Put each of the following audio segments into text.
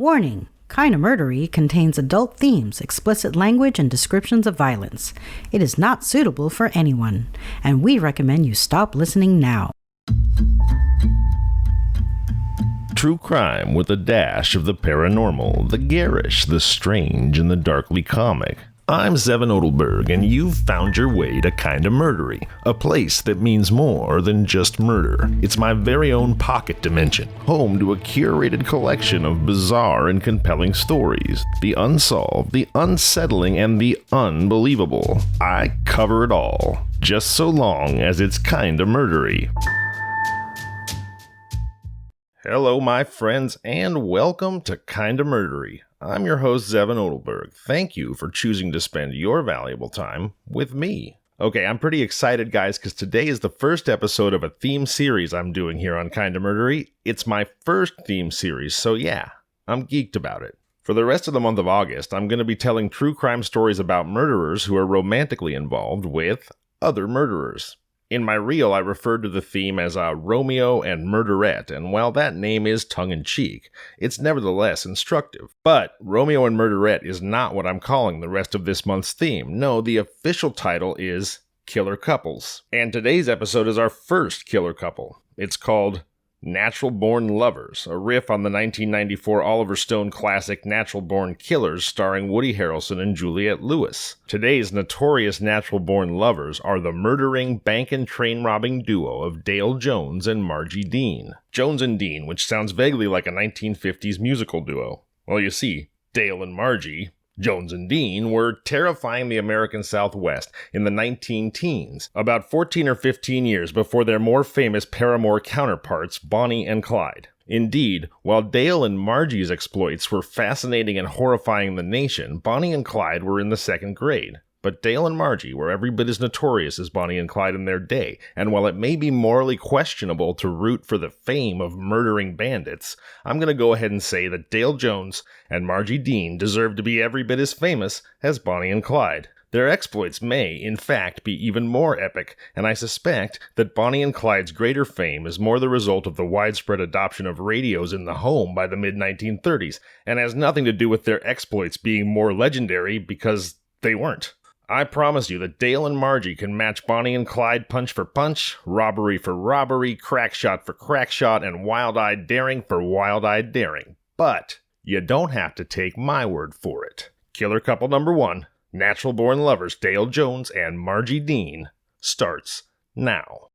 Warning! Kinda Murdery contains adult themes, explicit language, and descriptions of violence. It is not suitable for anyone, and we recommend you stop listening now. True crime with a dash of the paranormal, the garish, the strange, and the darkly comic. I'm Zevin Odelberg, and you've found your way to Kinda Murdery, a place that means more than just murder. It's my very own pocket dimension, home to a curated collection of bizarre and compelling stories, the unsolved, the unsettling, and the unbelievable. I cover it all, just so long as it's kinda murdery. Hello, my friends, and welcome to Kinda Murdery. I'm your host, Zevin Odelberg. Thank you for choosing to spend your valuable time with me. Okay, I'm pretty excited, guys, because today is the first episode of a theme series I'm doing here on Kinda Murdery. It's my first theme series, so yeah, I'm geeked about it. For the rest of the month of August, I'm going to be telling true crime stories about murderers who are romantically involved with other murderers. In my reel, I referred to the theme as Romeo and Murderette, and while that name is tongue-in-cheek, it's nevertheless instructive. But Romeo and Murderette is not what I'm calling the rest of this month's theme. No, the official title is Killer Couples. And today's episode is our first killer couple. It's called Natural Born Lovers, a riff on the 1994 Oliver Stone classic Natural Born Killers starring Woody Harrelson and Juliette Lewis. Today's notorious natural born lovers are the murdering, bank and train robbing duo of Dale Jones and Margie Dean. Jones and Dean, which sounds vaguely like a 1950s musical duo. Well, you see, Dale and Margie, Jones and Dean, were terrifying the American Southwest in the 19-teens, about 14 or 15 years before their more famous paramour counterparts, Bonnie and Clyde. Indeed, while Dale and Margie's exploits were fascinating and horrifying the nation, Bonnie and Clyde were in the second grade. But Dale and Margie were every bit as notorious as Bonnie and Clyde in their day, and while it may be morally questionable to root for the fame of murdering bandits, I'm going to go ahead and say that Dale Jones and Margie Dean deserve to be every bit as famous as Bonnie and Clyde. Their exploits may, in fact, be even more epic, and I suspect that Bonnie and Clyde's greater fame is more the result of the widespread adoption of radios in the home by the mid-1930s, and has nothing to do with their exploits being more legendary because they weren't. I promise you that Dale and Margie can match Bonnie and Clyde punch for punch, robbery for robbery, crack shot for crack shot, and wild-eyed daring for wild-eyed daring. But you don't have to take my word for it. Killer couple number one, natural-born lovers Dale Jones and Margie Dean, starts now.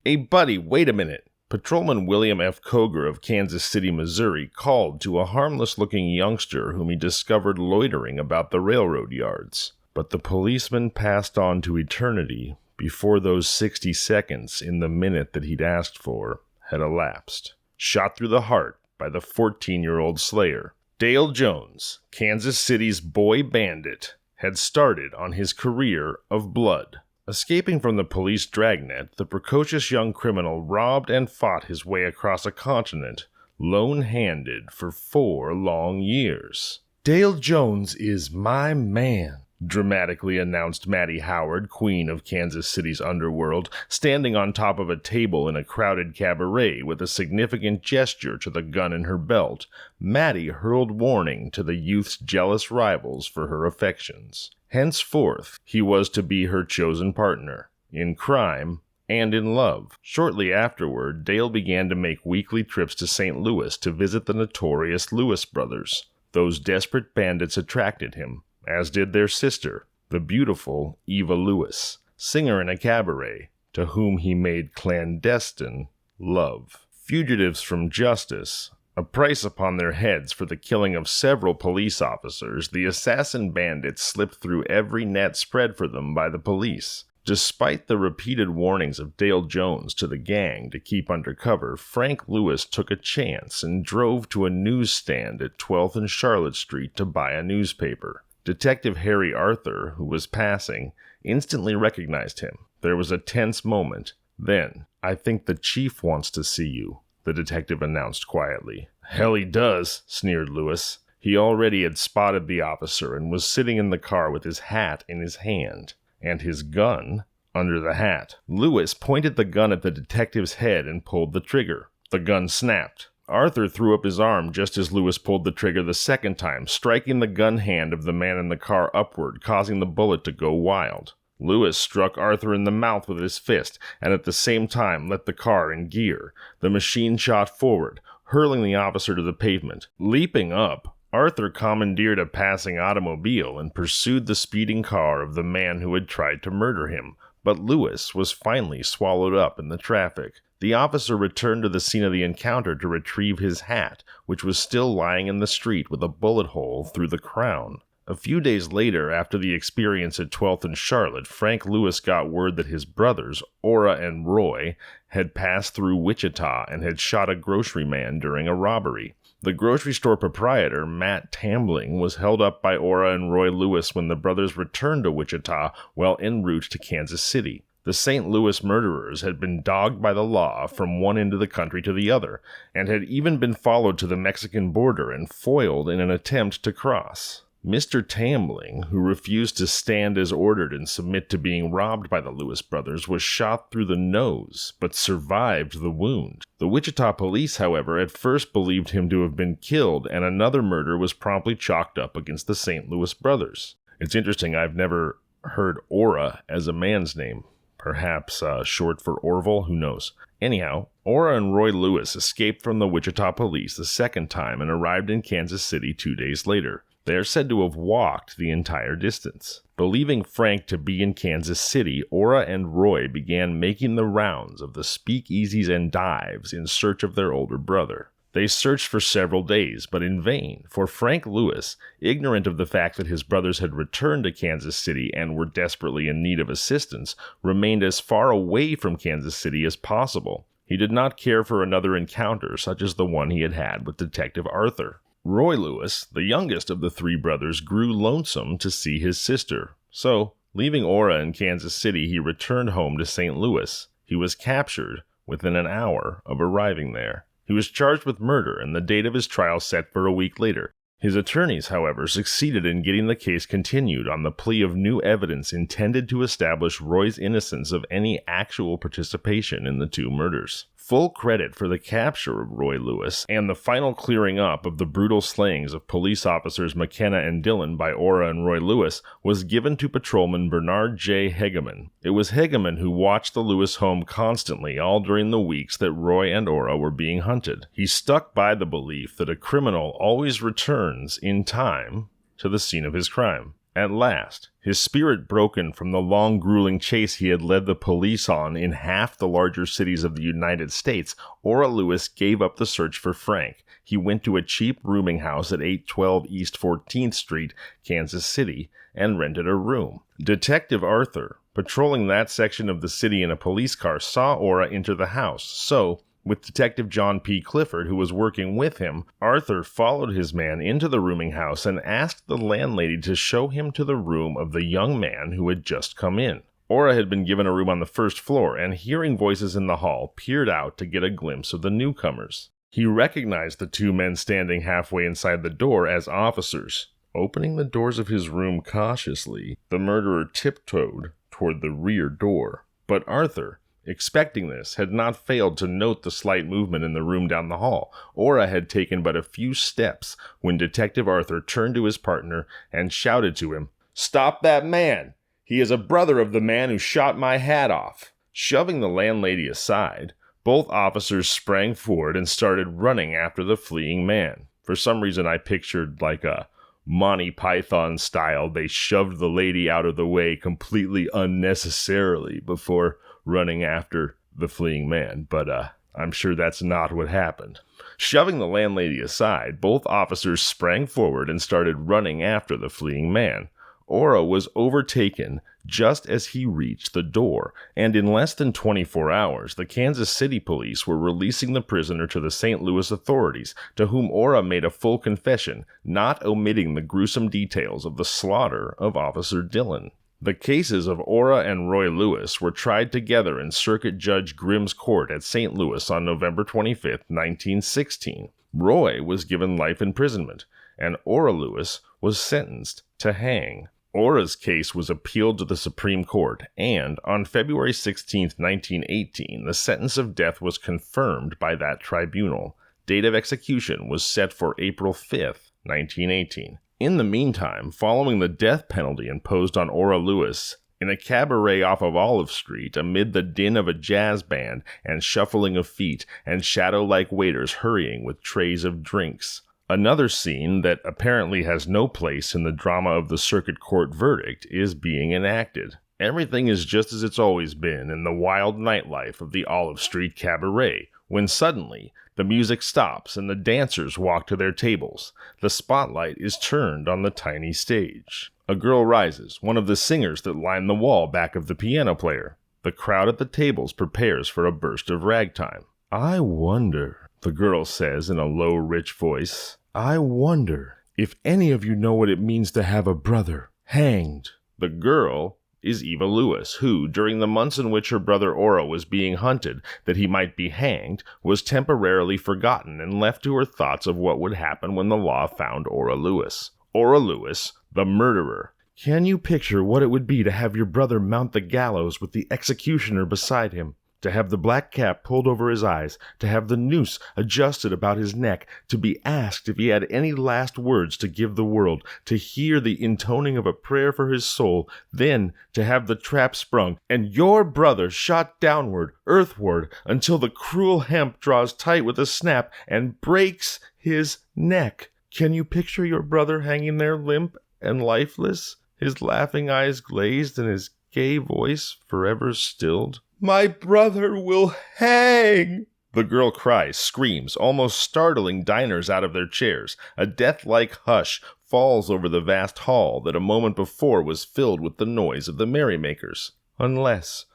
Hey buddy, wait a minute. Patrolman William F. Koger of Kansas City, Missouri, called to a harmless-looking youngster whom he discovered loitering about the railroad yards. But the policeman passed on to eternity before those 60 seconds in the minute that he'd asked for had elapsed. Shot through the heart by the 14-year-old slayer. Dale Jones, Kansas City's boy bandit, had started on his career of blood. Escaping from the police dragnet, the precocious young criminal robbed and fought his way across a continent, lone-handed for 4 long years. "Dale Jones is my man," dramatically announced Maddie Howard, queen of Kansas City's underworld, standing on top of a table in a crowded cabaret with a significant gesture to the gun in her belt. Maddie hurled warning to the youth's jealous rivals for her affections. Henceforth, he was to be her chosen partner, in crime and in love. Shortly afterward, Dale began to make weekly trips to St. Louis to visit the notorious Lewis brothers. Those desperate bandits attracted him, as did their sister, the beautiful Eva Lewis, singer in a cabaret, to whom he made clandestine love. Fugitives from justice, a price upon their heads for the killing of several police officers, the assassin bandits slipped through every net spread for them by the police. Despite the repeated warnings of Dale Jones to the gang to keep under cover, Frank Lewis took a chance and drove to a newsstand at 12th and Charlotte Street to buy a newspaper. Detective Harry Arthur, who was passing, instantly recognized him. There was a tense moment. Then, "I think the chief wants to see you," the detective announced quietly. "Hell he does," sneered Lewis. He already had spotted the officer and was sitting in the car with his hat in his hand, and his gun under the hat. Lewis pointed the gun at the detective's head and pulled the trigger. The gun snapped. Arthur threw up his arm just as Lewis pulled the trigger the second time, striking the gun hand of the man in the car upward, causing the bullet to go wild. Lewis struck Arthur in the mouth with his fist, and at the same time let the car in gear. The machine shot forward, hurling the officer to the pavement. Leaping up, Arthur commandeered a passing automobile and pursued the speeding car of the man who had tried to murder him, but Lewis was finally swallowed up in the traffic. The officer returned to the scene of the encounter to retrieve his hat, which was still lying in the street with a bullet hole through the crown. A few days later, after the experience at 12th and Charlotte, Frank Lewis got word that his brothers, Ora and Roy, had passed through Wichita and had shot a grocery man during a robbery. The grocery store proprietor, Matt Tambling, was held up by Ora and Roy Lewis when the brothers returned to Wichita while en route to Kansas City. The St. Louis murderers had been dogged by the law from one end of the country to the other, and had even been followed to the Mexican border and foiled in an attempt to cross. Mr. Tambling, who refused to stand as ordered and submit to being robbed by the Lewis brothers, was shot through the nose, but survived the wound. The Wichita police, however, at first believed him to have been killed, and another murder was promptly chalked up against the St. Louis brothers. It's interesting, I've never heard Ora as a man's name. Perhaps short for Orville, who knows. Anyhow, Ora and Roy Lewis escaped from the Wichita police the second time and arrived in Kansas City 2 days later. They are said to have walked the entire distance. Believing Frank to be in Kansas City, Ora and Roy began making the rounds of the speakeasies and dives in search of their older brother. They searched for several days, but in vain, for Frank Lewis, ignorant of the fact that his brothers had returned to Kansas City and were desperately in need of assistance, remained as far away from Kansas City as possible. He did not care for another encounter such as the one he had had with Detective Arthur. Roy Lewis, the youngest of the three brothers, grew lonesome to see his sister. So, leaving Ora in Kansas City, he returned home to St. Louis. He was captured within an hour of arriving there. He was charged with murder, and the date of his trial set for a week later. His attorneys, however, succeeded in getting the case continued on the plea of new evidence intended to establish Roy's innocence of any actual participation in the two murders. Full credit for the capture of Roy Lewis and the final clearing up of the brutal slayings of police officers McKenna and Dillon by Ora and Roy Lewis was given to patrolman Bernard J. Hegeman. It was Hegeman who watched the Lewis home constantly all during the weeks that Roy and Ora were being hunted. He stuck by the belief that a criminal always returns in time to the scene of his crime. At last, his spirit broken from the long, grueling chase he had led the police on in half the larger cities of the United States, Ora Lewis gave up the search for Frank. He went to a cheap rooming house at 812 East 14th Street, Kansas City, and rented a room. Detective Arthur, patrolling that section of the city in a police car, saw Ora enter the house, so with Detective John P. Clifford, who was working with him, Arthur followed his man into the rooming house and asked the landlady to show him to the room of the young man who had just come in. Ora had been given a room on the first floor, and hearing voices in the hall, peered out to get a glimpse of the newcomers. He recognized the two men standing halfway inside the door as officers. Opening the doors of his room cautiously, the murderer tiptoed toward the rear door. But Arthur, expecting this, had not failed to note the slight movement in the room down the hall. Ora had taken but a few steps when Detective Arthur turned to his partner and shouted to him, "Stop that man! He is a brother of the man who shot my hat off." Shoving the landlady aside, both officers sprang forward and started running after the fleeing man. For some reason, I pictured like a Monty Python style. They shoved the lady out of the way completely unnecessarily before running after the fleeing man, but I'm sure that's not what happened. Shoving the landlady aside, both officers sprang forward and started running after the fleeing man. Ora was overtaken just as he reached the door, and in less than 24 hours, the Kansas City police were releasing the prisoner to the St. Louis authorities, to whom Ora made a full confession, not omitting the gruesome details of the slaughter of Officer Dillon. The cases of Ora and Roy Lewis were tried together in Circuit Judge Grimm's court at St. Louis on November 25, 1916. Roy was given life imprisonment, and Ora Lewis was sentenced to hang. Ora's case was appealed to the Supreme Court, and on February 16, 1918, the sentence of death was confirmed by that tribunal. Date of execution was set for April 5, 1918. In the meantime, following the death penalty imposed on Ora Lewis, in a cabaret off of Olive Street, amid the din of a jazz band and shuffling of feet and shadow-like waiters hurrying with trays of drinks, another scene that apparently has no place in the drama of the circuit court verdict is being enacted. Everything is just as it's always been in the wild nightlife of the Olive Street Cabaret, when suddenly the music stops and the dancers walk to their tables. The spotlight is turned on the tiny stage. A girl rises, one of the singers that line the wall back of the piano player. The crowd at the tables prepares for a burst of ragtime. "I wonder," the girl says in a low, rich voice, "I wonder if any of you know what it means to have a brother hanged." The girl is Eva Lewis, who, during the months in which her brother Ora was being hunted that he might be hanged, was temporarily forgotten and left to her thoughts of what would happen when the law found Ora Lewis. Ora Lewis, the murderer. Can you picture what it would be to have your brother mount the gallows with the executioner beside him? To have the black cap pulled over his eyes, to have the noose adjusted about his neck, to be asked if he had any last words to give the world, to hear the intoning of a prayer for his soul, then to have the trap sprung, and your brother shot downward, earthward, until the cruel hemp draws tight with a snap and breaks his neck. Can you picture your brother hanging there limp and lifeless, his laughing eyes glazed and his gay voice forever stilled? "My brother will hang!" The girl cries, screams, almost startling diners out of their chairs. A death-like hush falls over the vast hall that a moment before was filled with the noise of the merrymakers. Unless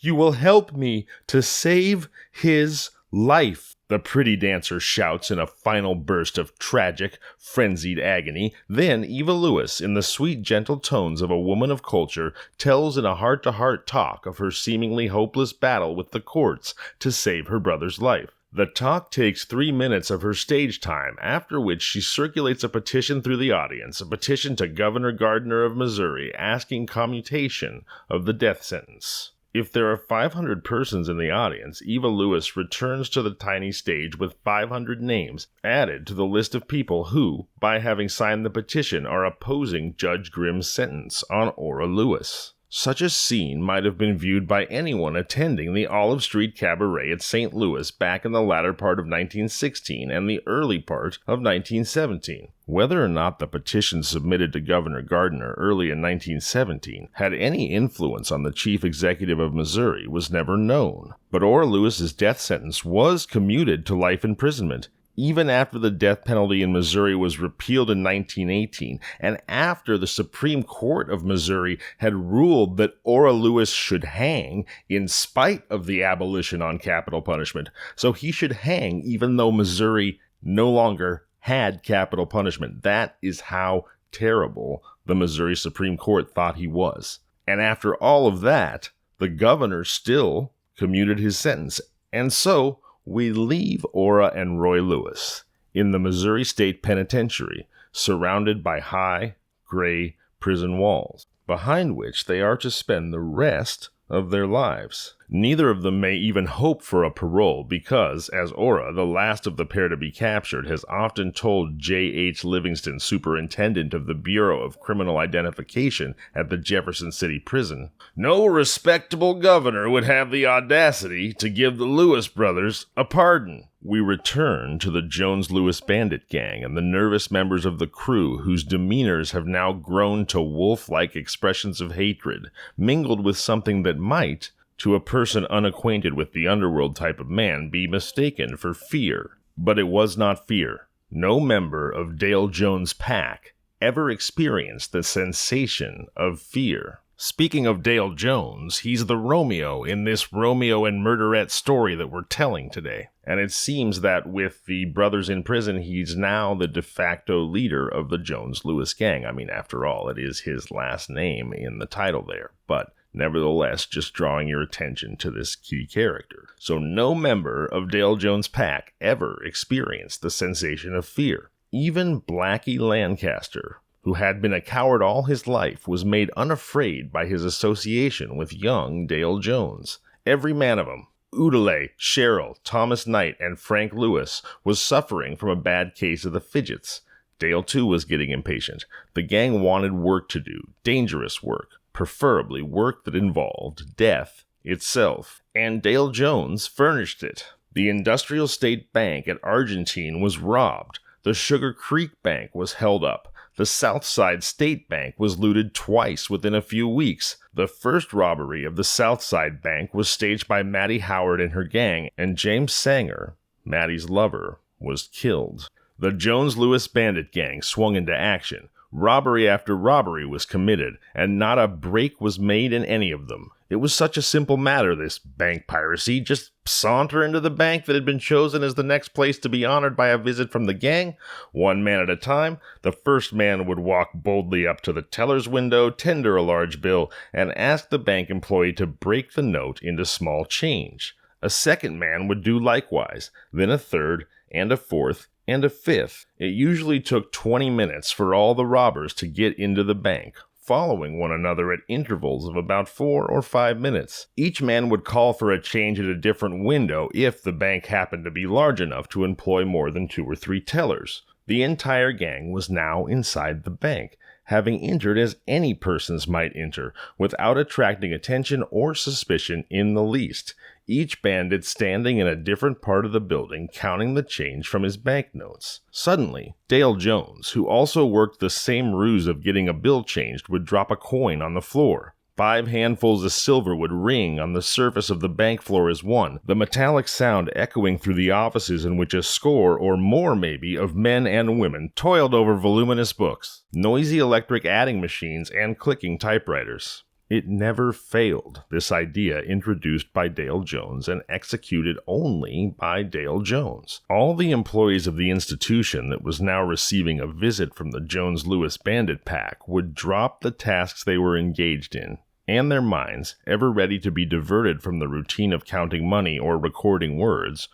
you will help me to save his life, the pretty dancer shouts in a final burst of tragic, frenzied agony. Then Eva Lewis, in the sweet, gentle tones of a woman of culture, tells in a heart-to-heart talk of her seemingly hopeless battle with the courts to save her brother's life. The talk takes 3 minutes of her stage time, after which she circulates a petition through the audience, a petition to Governor Gardner of Missouri asking commutation of the death sentence. If there are 500 persons in the audience, Eva Lewis returns to the tiny stage with 500 names added to the list of people who, by having signed the petition, are opposing Judge Grimm's sentence on Ora Lewis. Such a scene might have been viewed by anyone attending the Olive Street Cabaret at St. Louis back in the latter part of 1916 and the early part of 1917. Whether or not the petition submitted to Governor Gardner early in 1917 had any influence on the chief executive of Missouri was never known. But Ora Lewis's death sentence was commuted to life imprisonment, even after the death penalty in Missouri was repealed in 1918, and after the Supreme Court of Missouri had ruled that Ora Lewis should hang in spite of the abolition on capital punishment. So he should hang even though Missouri no longer had capital punishment. That is how terrible the Missouri Supreme Court thought he was. And after all of that, the governor still commuted his sentence. And so we leave Ora and Roy Lewis in the Missouri State Penitentiary, surrounded by high, gray prison walls, behind which they are to spend the rest of their lives. Neither of them may even hope for a parole because, as Ora, the last of the pair to be captured, has often told J.H. Livingston, superintendent of the Bureau of Criminal Identification at the Jefferson City Prison, no respectable governor would have the audacity to give the Lewis brothers a pardon. We return to the Jones-Lewis bandit gang and the nervous members of the crew whose demeanors have now grown to wolf-like expressions of hatred, mingled with something that might, to a person unacquainted with the underworld type of man, be mistaken for fear. But it was not fear. No member of Dale Jones' pack ever experienced the sensation of fear. Speaking of Dale Jones, he's the Romeo in this Romeo and Murderette story that we're telling today. And it seems that with the brothers in prison, he's now the de facto leader of the Jones-Lewis gang. I mean, after all, it is his last name in the title there. But nevertheless, just drawing your attention to this key character. So no member of Dale Jones' pack ever experienced the sensation of fear. Even Blackie Lancaster, who had been a coward all his life, was made unafraid by his association with young Dale Jones. Every man of them, Oodalay, Cheryl, Thomas Knight, and Frank Lewis, was suffering from a bad case of the fidgets. Dale, too, was getting impatient. The gang wanted work to do, dangerous work, preferably work that involved death itself, and Dale Jones furnished it. The Industrial State Bank at Argentine was robbed. The Sugar Creek Bank was held up. The Southside State Bank was looted twice within a few weeks. The first robbery of the Southside Bank was staged by Maddie Howard and her gang, and James Sanger, Maddie's lover, was killed. The Jones-Lewis bandit gang swung into action. Robbery after robbery was committed, and not a break was made in any of them. It was such a simple matter, this bank piracy. Just saunter into the bank that had been chosen as the next place to be honored by a visit from the gang. One man at a time, the first man would walk boldly up to the teller's window, tender a large bill, and ask the bank employee to break the note into small change. A second man would do likewise, then a third, and a fourth, and a fifth. It usually took 20 minutes for all the robbers to get into the bank, following one another at intervals of about 4 or 5 minutes. Each man would call for a change at a different window if the bank happened to be large enough to employ more than 2 or 3 tellers. The entire gang was now inside the bank, having entered as any persons might enter, without attracting attention or suspicion in the least. Each bandit standing in a different part of the building, counting the change from his banknotes. Suddenly, Dale Jones, who also worked the same ruse of getting a bill changed, would drop a coin on the floor. 5 handfuls of silver would ring on the surface of the bank floor as one, the metallic sound echoing through the offices in which a score, or more maybe, of men and women toiled over voluminous books, noisy electric adding machines, and clicking typewriters. It never failed, this idea introduced by Dale Jones and executed only by Dale Jones. All the employees of the institution that was now receiving a visit from the Jones-Lewis bandit pack would drop the tasks they were engaged in, and their minds, ever ready to be diverted from the routine of counting money or recording words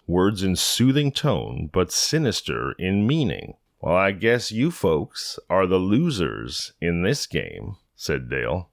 in soothing tone but sinister in meaning. "Well, I guess you folks are the losers in this game," said Dale.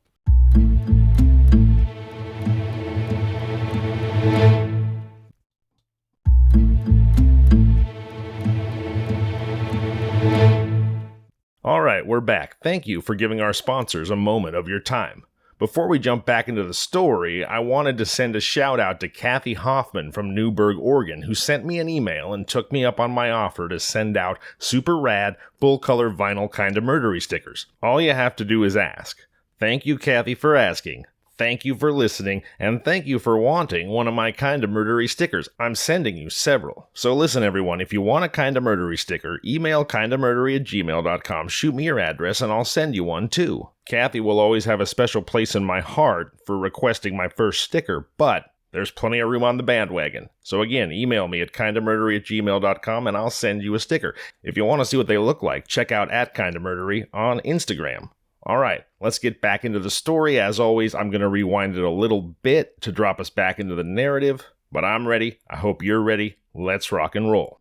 Alright, we're back. Thank you for giving our sponsors a moment of your time. Before we jump back into the story, I wanted to send a shout out to Kathy Hoffman from Newburgh, Oregon, who sent me an email and took me up on my offer to send out super rad, full-color vinyl Kinda Murdery stickers. All you have to do is ask. Thank you, Kathy, for asking. Thank you for listening, and thank you for wanting one of my Kinda Murdery stickers. I'm sending you several. So listen, everyone, if you want a Kinda Murdery sticker, email kindamurdery@gmail.com, shoot me your address, and I'll send you one too. Kathy will always have a special place in my heart for requesting my first sticker, but there's plenty of room on the bandwagon. So again, email me at kindamurdery@gmail.com, and I'll send you a sticker. If you want to see what they look like, check out @kindamurdery on Instagram. Alright, let's get back into the story. As always, I'm going to rewind it a little bit to drop us back into the narrative, but I'm ready. I hope you're ready. Let's rock and roll.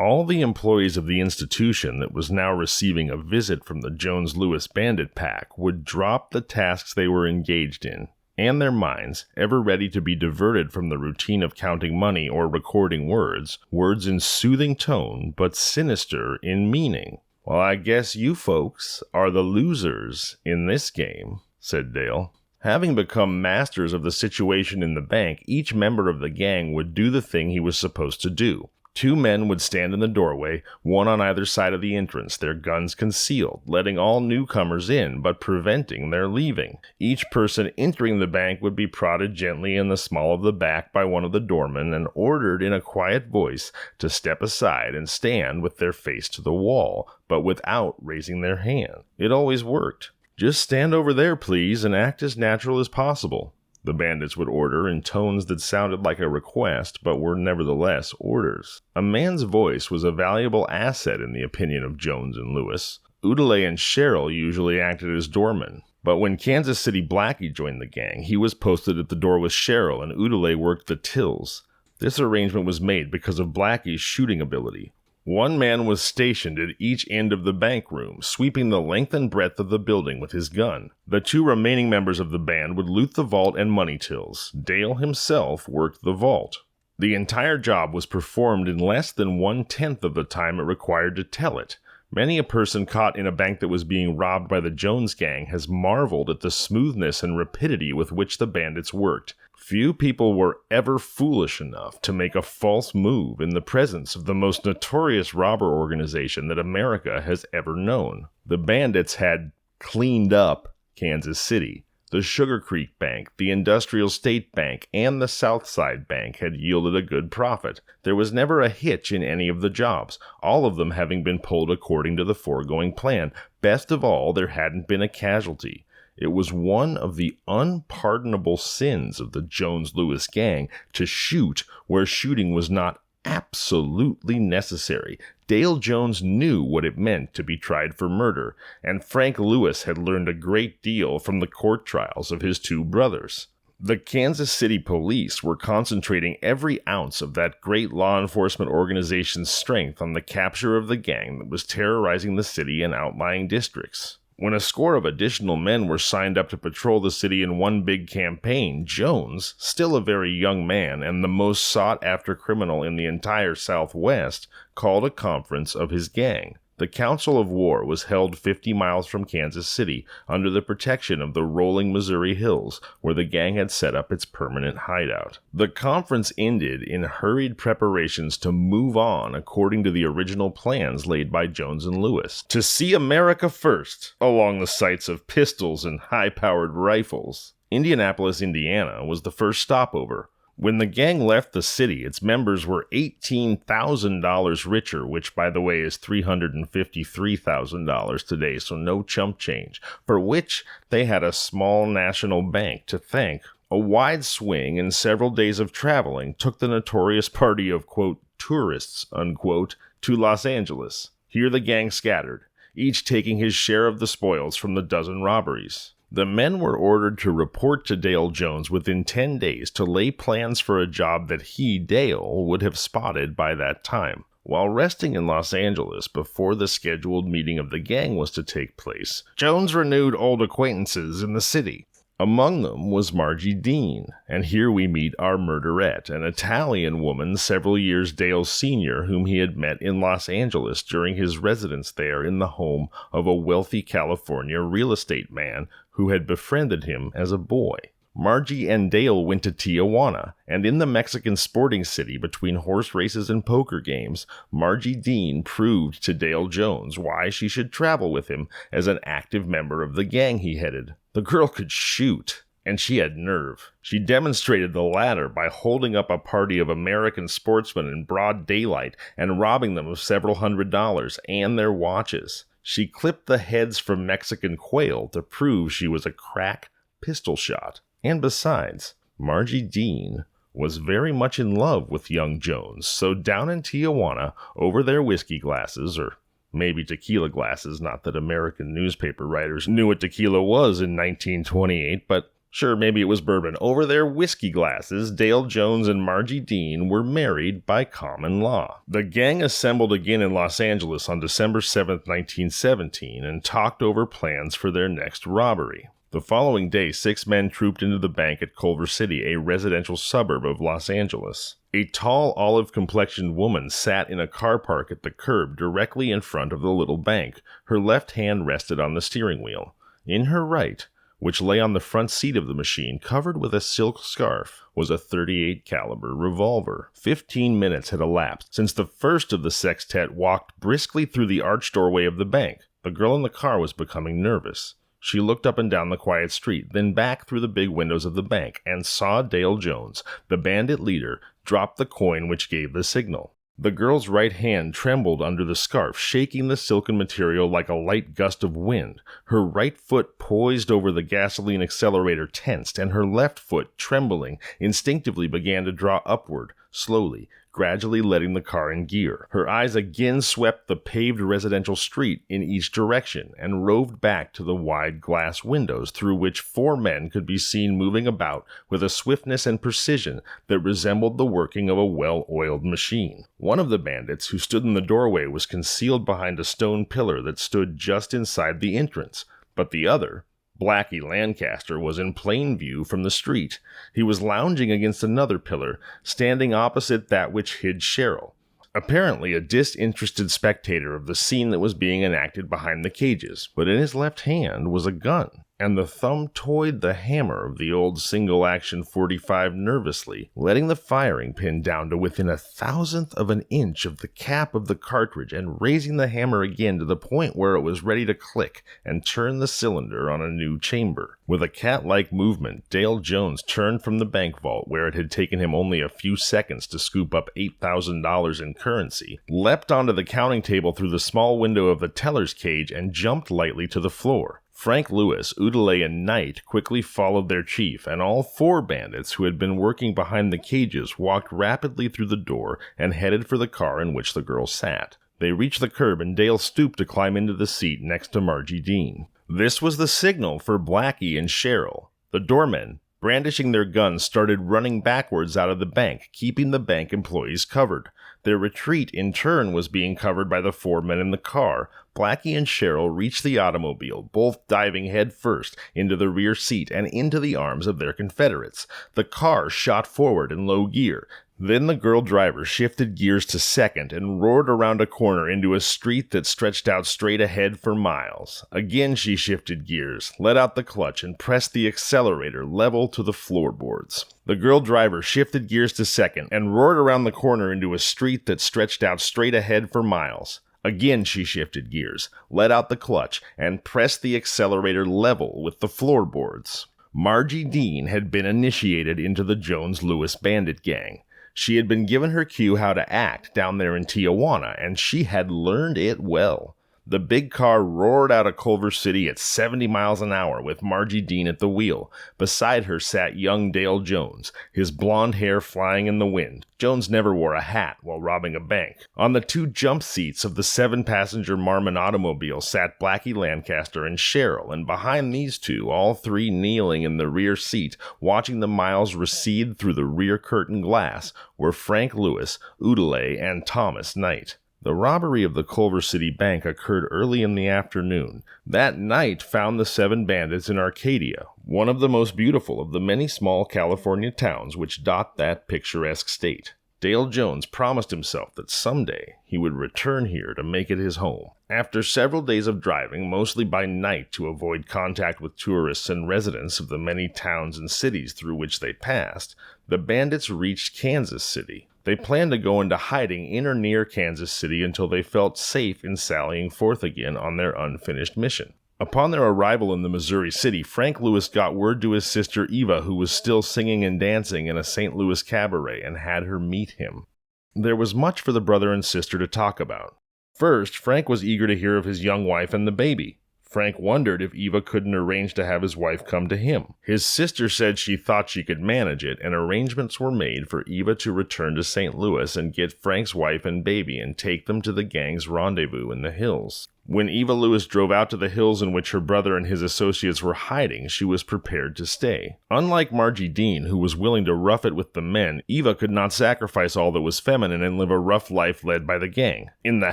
All the employees of the institution that was now receiving a visit from the Jones-Lewis bandit pack would drop the tasks they were engaged in, and their minds, ever ready to be diverted from the routine of counting money or recording words in soothing tone but sinister in meaning. "Well, I guess you folks are the losers in this game," said Dale. Having become masters of the situation in the bank, each member of the gang would do the thing he was supposed to do. 2 men would stand in the doorway, one on either side of the entrance, their guns concealed, letting all newcomers in, but preventing their leaving. Each person entering the bank would be prodded gently in the small of the back by one of the doormen and ordered in a quiet voice to step aside and stand with their face to the wall, but without raising their hand. It always worked. "Just stand over there, please, and act as natural as possible," the bandits would order in tones that sounded like a request, but were nevertheless orders. A man's voice was a valuable asset in the opinion of Jones and Lewis. Oodalay and Cheryl usually acted as doormen, but when Kansas City Blackie joined the gang, he was posted at the door with Cheryl, and Oodalay worked the tills. This arrangement was made because of Blackie's shooting ability. One man was stationed at each end of the bank room, sweeping the length and breadth of the building with his gun. The two remaining members of the band would loot the vault and money tills. Dale himself worked the vault. The entire job was performed in less than 1/10 of the time it required to tell it. Many a person caught in a bank that was being robbed by the Jones gang has marveled at the smoothness and rapidity with which the bandits worked. Few people were ever foolish enough to make a false move in the presence of the most notorious robber organization that America has ever known. The bandits had cleaned up Kansas City. The Sugar Creek Bank, the Industrial State Bank, and the Southside Bank had yielded a good profit. There was never a hitch in any of the jobs, all of them having been pulled according to the foregoing plan. Best of all, there hadn't been a casualty. It was one of the unpardonable sins of the Jones-Lewis gang to shoot where shooting was not absolutely necessary. Dale Jones knew what it meant to be tried for murder, and Frank Lewis had learned a great deal from the court trials of his two brothers. The Kansas City police were concentrating every ounce of that great law enforcement organization's strength on the capture of the gang that was terrorizing the city and outlying districts. When a score of additional men were signed up to patrol the city in one big campaign, Jones, still a very young man and the most sought-after criminal in the entire Southwest, called a conference of his gang. The Council of War was held 50 miles from Kansas City, under the protection of the rolling Missouri hills, where the gang had set up its permanent hideout. The conference ended in hurried preparations to move on according to the original plans laid by Jones and Lewis, to see America first, along the sights of pistols and high-powered rifles. Indianapolis, Indiana, was the first stopover. When the gang left the city, its members were $18,000 richer, which, by the way, is $353,000 today, so no chump change, for which they had a small national bank to thank. A wide swing and several days of traveling took the notorious party of, quote, tourists, unquote, to Los Angeles. Here the gang scattered, each taking his share of the spoils from the dozen robberies. The men were ordered to report to Dale Jones within 10 days to lay plans for a job that he, Dale, would have spotted by that time. While resting in Los Angeles before the scheduled meeting of the gang was to take place, Jones renewed old acquaintances in the city. Among them was Margie Dean, and here we meet our murderette, an Italian woman several years Dale's senior whom he had met in Los Angeles during his residence there in the home of a wealthy California real estate man who had befriended him as a boy. Margie and Dale went to Tijuana, and in the Mexican sporting city between horse races and poker games, Margie Dean proved to Dale Jones why she should travel with him as an active member of the gang he headed. The girl could shoot, and she had nerve. She demonstrated the latter by holding up a party of American sportsmen in broad daylight and robbing them of several $100s and their watches. She clipped the heads from Mexican quail to prove she was a crack pistol shot. And besides, Margie Dean was very much in love with young Jones, so down in Tijuana, over their whiskey glasses, or maybe tequila glasses, not that American newspaper writers knew what tequila was in 1928, but sure, maybe it was bourbon. Over their whiskey glasses, Dale Jones and Margie Dean were married by common law. The gang assembled again in Los Angeles on December 7, 1917, and talked over plans for their next robbery. The following day, 6 men trooped into the bank at Culver City, a residential suburb of Los Angeles. A tall, olive-complexioned woman sat in a car park at the curb directly in front of the little bank. Her left hand rested on the steering wheel. In her right, which lay on the front seat of the machine, covered with a silk scarf, was a .38 caliber revolver. 15 minutes had elapsed since the first of the sextet walked briskly through the arched doorway of the bank. The girl in the car was becoming nervous. She looked up and down the quiet street, then back through the big windows of the bank, and saw Dale Jones, the bandit leader, drop the coin which gave the signal. The girl's right hand trembled under the scarf, shaking the silken material like a light gust of wind. Her right foot poised over the gasoline accelerator tensed, and her left foot, trembling, instinctively began to draw upward. slowly, gradually letting the car in gear. Her eyes again swept the paved residential street in each direction and roved back to the wide glass windows through which 4 men could be seen moving about with a swiftness and precision that resembled the working of a well-oiled machine. One of the bandits who stood in the doorway was concealed behind a stone pillar that stood just inside the entrance, but the other, Blackie Lancaster, was in plain view from the street. He was lounging against another pillar, standing opposite that which hid Cheryl, apparently a disinterested spectator of the scene that was being enacted behind the cages, but in his left hand was a gun, and the thumb toyed the hammer of the old single-action .45 nervously, letting the firing pin down to within 1,000th of an inch of the cap of the cartridge and raising the hammer again to the point where it was ready to click and turn the cylinder on a new chamber. With a cat-like movement, Dale Jones turned from the bank vault where it had taken him only a few seconds to scoop up $8,000 in currency, leapt onto the counting table through the small window of the teller's cage, and jumped lightly to the floor. Frank Lewis, Udeley, and Knight quickly followed their chief, and all 4 bandits who had been working behind the cages walked rapidly through the door and headed for the car in which the girl sat. They reached the curb, and Dale stooped to climb into the seat next to Margie Dean. This was the signal for Blackie and Cheryl. The doormen, brandishing their guns, started running backwards out of the bank, keeping the bank employees covered. Their retreat, in turn, was being covered by the 4 men in the car. Blackie and Cheryl reached the automobile, both diving headfirst into the rear seat and into the arms of their Confederates. The car shot forward in low gear. Then the girl driver shifted gears to second and roared around a corner into a street that stretched out straight ahead for miles. Again she shifted gears, let out the clutch, and pressed the accelerator level to the floorboards. The girl driver shifted gears to second and roared around the corner into a street that stretched out straight ahead for miles. Again she shifted gears, let out the clutch, and pressed the accelerator level with the floorboards. Margie Dean had been initiated into the Jones-Lewis bandit gang. She had been given her cue how to act down there in Tijuana, and she had learned it well. The big car roared out of Culver City at 70 miles an hour with Margie Dean at the wheel. Beside her sat young Dale Jones, his blonde hair flying in the wind. Jones never wore a hat while robbing a bank. On the 2 jump seats of the 7-passenger Marmon automobile sat Blackie Lancaster and Cheryl, and behind these 2, all 3 kneeling in the rear seat, watching the miles recede through the rear curtain glass, were Frank Lewis, Udeley, and Thomas Knight. The robbery of the Culver City Bank occurred early in the afternoon. That night found the 7 bandits in Arcadia, one of the most beautiful of the many small California towns which dot that picturesque state. Dale Jones promised himself that someday he would return here to make it his home. After several days of driving, mostly by night to avoid contact with tourists and residents of the many towns and cities through which they passed, the bandits reached Kansas City. They planned to go into hiding in or near Kansas City until they felt safe in sallying forth again on their unfinished mission. Upon their arrival in the Missouri city, Frank Lewis got word to his sister Eva, who was still singing and dancing in a St. Louis cabaret, and had her meet him. There was much for the brother and sister to talk about. First, Frank was eager to hear of his young wife and the baby. Frank wondered if Eva couldn't arrange to have his wife come to him. His sister said she thought she could manage it, and arrangements were made for Eva to return to St. Louis and get Frank's wife and baby and take them to the gang's rendezvous in the hills. When Eva Lewis drove out to the hills in which her brother and his associates were hiding, she was prepared to stay. Unlike Margie Dean, who was willing to rough it with the men, Eva could not sacrifice all that was feminine and live a rough life led by the gang. In the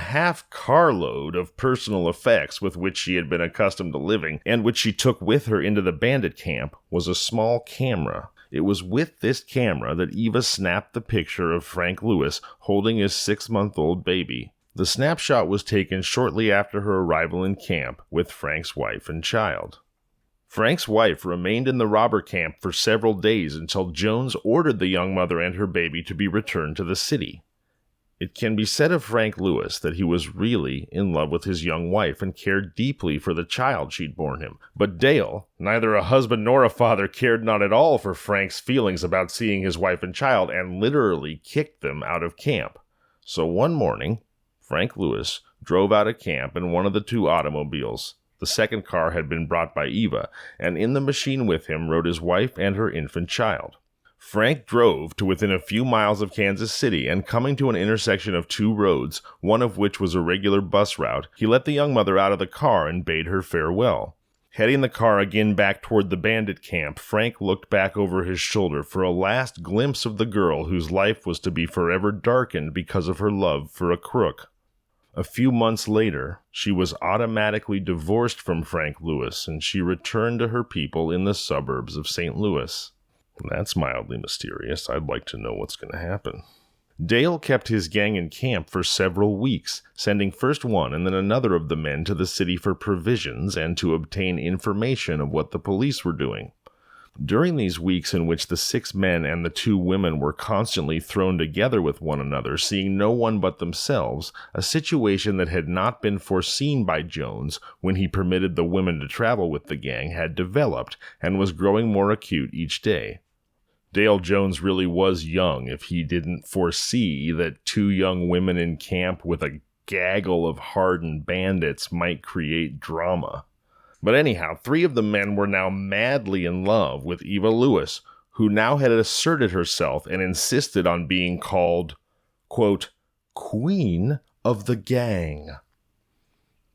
half-carload of personal effects with which she had been accustomed to living, and which she took with her into the bandit camp, was a small camera. It was with this camera that Eva snapped the picture of Frank Lewis holding his 6-month-old baby. The snapshot was taken shortly after her arrival in camp with Frank's wife and child. Frank's wife remained in the robber camp for several days until Jones ordered the young mother and her baby to be returned to the city. It can be said of Frank Lewis that he was really in love with his young wife and cared deeply for the child she'd borne him. But Dale, neither a husband nor a father, cared not at all for Frank's feelings about seeing his wife and child and literally kicked them out of camp. So one morning, Frank Lewis drove out of camp in one of the 2 automobiles. The second car had been brought by Eva, and in the machine with him rode his wife and her infant child. Frank drove to within a few miles of Kansas City, and coming to an intersection of two roads, one of which was a regular bus route, he let the young mother out of the car and bade her farewell. Heading the car again back toward the bandit camp, Frank looked back over his shoulder for a last glimpse of the girl whose life was to be forever darkened because of her love for a crook. A few months later, she was automatically divorced from Frank Lewis, and she returned to her people in the suburbs of St. Louis. That's mildly mysterious. I'd like to know what's going to happen. Dale kept his gang in camp for several weeks, sending first one and then another of the men to the city for provisions and to obtain information of what the police were doing. During these weeks in which the 6 men and the 2 women were constantly thrown together with one another, seeing no one but themselves, a situation that had not been foreseen by Jones when he permitted the women to travel with the gang had developed and was growing more acute each day. Dale Jones really was young if he didn't foresee that 2 young women in camp with a gaggle of hardened bandits might create drama. But anyhow, 3 of the men were now madly in love with Eva Lewis, who now had asserted herself and insisted on being called, quote, Queen of the Gang.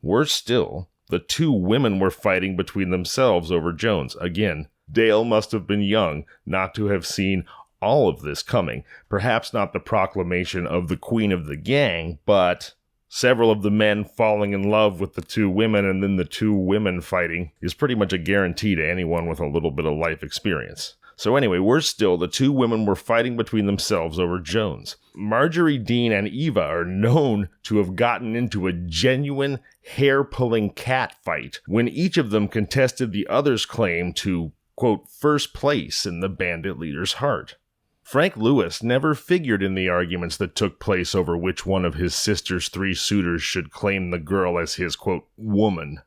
Worse still, the 2 women were fighting between themselves over Jones. Again, Dale must have been young not to have seen all of this coming. Perhaps not the proclamation of the Queen of the Gang, but several of the men falling in love with the 2 women and then the 2 women fighting is pretty much a guarantee to anyone with a little bit of life experience. So anyway, worse still, the 2 women were fighting between themselves over Jones. Murdery, Dean, and Eva are known to have gotten into a genuine hair-pulling cat fight when each of them contested the other's claim to, quote, first place in the bandit leader's heart. Frank Lewis never figured in the arguments that took place over which one of his sister's 3 suitors should claim the girl as his, quote, woman.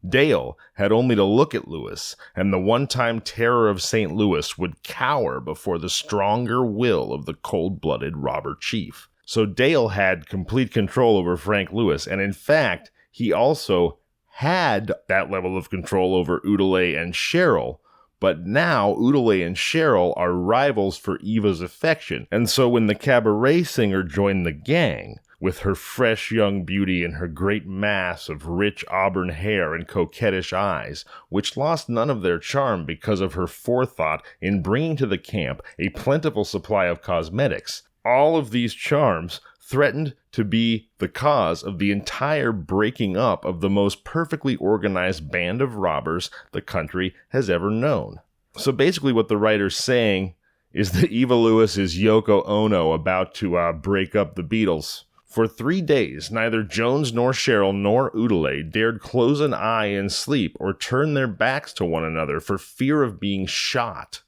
Dale had only to look at Lewis, and the one-time terror of St. Louis would cower before the stronger will of the cold-blooded robber chief. So Dale had complete control over Frank Lewis, and in fact, he also had that level of control over Udale and Cheryl. But now, Udale and Cheryl are rivals for Eva's affection, and so when the cabaret singer joined the gang, with her fresh young beauty and her great mass of rich auburn hair and coquettish eyes, which lost none of their charm because of her forethought in bringing to the camp a plentiful supply of cosmetics, all of these charms threatened to be the cause of the entire breaking up of the most perfectly organized band of robbers the country has ever known. So basically what the writer's saying is that Eva Lewis is Yoko Ono about to break up the Beatles. For 3 days, neither Jones nor Cheryl nor Udale dared close an eye in sleep or turn their backs to one another for fear of being shot.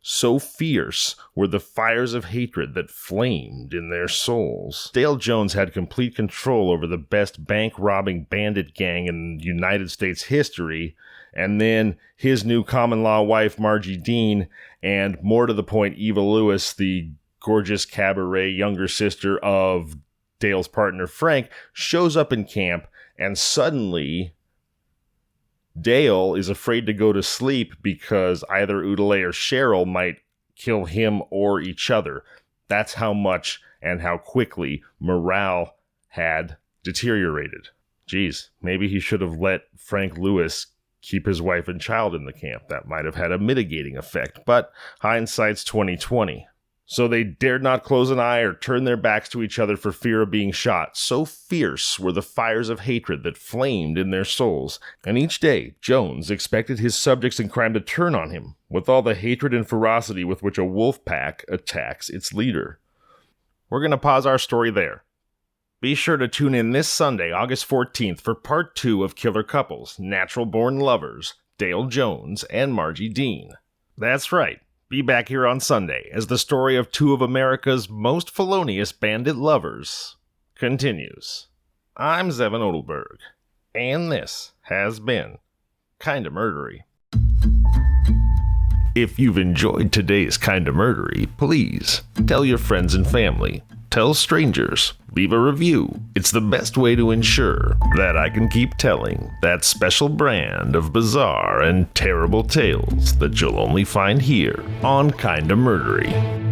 So fierce were the fires of hatred that flamed in their souls. Dale Jones had complete control over the best bank-robbing bandit gang in United States history, and then his new common-law wife, Margie Dean, and more to the point, Eva Lewis, the gorgeous cabaret younger sister of Dale's partner Frank, shows up in camp, and suddenly Dale is afraid to go to sleep because either Udale or Cheryl might kill him or each other. That's how much and how quickly morale had deteriorated. Geez, maybe he should have let Frank Lewis keep his wife and child in the camp. That might have had a mitigating effect, but hindsight's 20/20. So they dared not close an eye or turn their backs to each other for fear of being shot. So fierce were the fires of hatred that flamed in their souls. And each day, Jones expected his subjects in crime to turn on him, with all the hatred and ferocity with which a wolf pack attacks its leader. We're going to pause our story there. Be sure to tune in this Sunday, August 14th, for part 2 of Killer Couples, Natural-Born Lovers, Dale Jones and Margie Dean. That's right. Be back here on Sunday as the story of 2 of America's most felonious bandit lovers continues. I'm Zevin Odelberg, and this has been Kinda Murdery. If you've enjoyed today's Kinda Murdery, please tell your friends and family. tell strangers, leave a review. It's the best way to ensure that I can keep telling that special brand of bizarre and terrible tales that you'll only find here on Kinda Murdery.